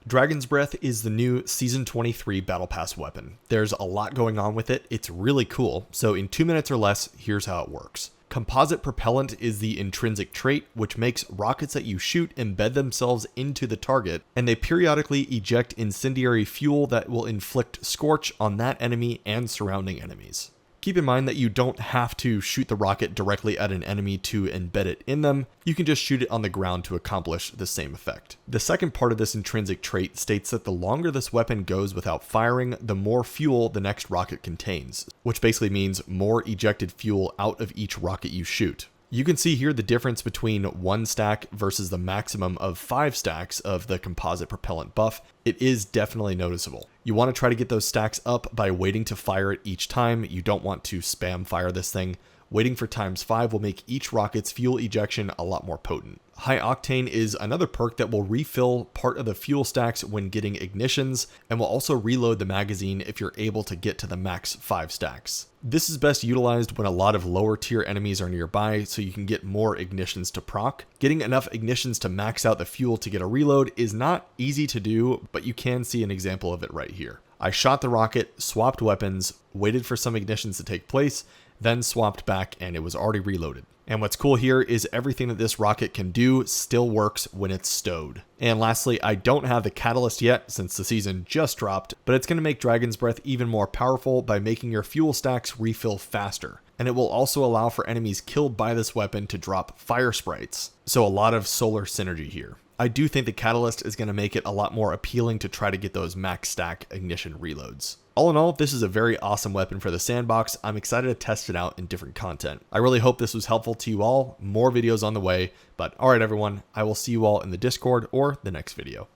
Dragon's Breath is the new Season 23 Battle Pass weapon. There's a lot going on with it, it's really cool, so in 2 minutes or less, here's how it works. Composite propellant is the intrinsic trait, which makes rockets that you shoot embed themselves into the target, and they periodically eject incendiary fuel that will inflict scorch on that enemy and surrounding enemies. Keep in mind that you don't have to shoot the rocket directly at an enemy to embed it in them, you can just shoot it on the ground to accomplish the same effect. The second part of this intrinsic trait states that the longer this weapon goes without firing, the more fuel the next rocket contains, which basically means more ejected fuel out of each rocket you shoot. You can see here the difference between 1 stack versus the maximum of 5 stacks of the composite propellant buff. It is definitely noticeable. You want to try to get those stacks up by waiting to fire it each time. You don't want to spam fire this thing. Waiting for ×5 will make each rocket's fuel ejection a lot more potent. High Octane is another perk that will refill part of the fuel stacks when getting ignitions, and will also reload the magazine if you're able to get to the max 5 stacks. This is best utilized when a lot of lower tier enemies are nearby, so you can get more ignitions to proc. Getting enough ignitions to max out the fuel to get a reload is not easy to do, but you can see an example of it right here. I shot the rocket, swapped weapons, waited for some ignitions to take place, then swapped back and it was already reloaded. And what's cool here is everything that this rocket can do still works when it's stowed. And lastly, I don't have the catalyst yet since the season just dropped, but it's going to make Dragon's Breath even more powerful by making your fuel stacks refill faster. And it will also allow for enemies killed by this weapon to drop fire sprites. So a lot of solar synergy here. I do think the catalyst is going to make it a lot more appealing to try to get those max stack ignition reloads. All in all, this is a very awesome weapon for the sandbox. I'm excited to test it out in different content. I really hope this was helpful to you all. More videos on the way, but alright everyone, I will see you all in the Discord or the next video.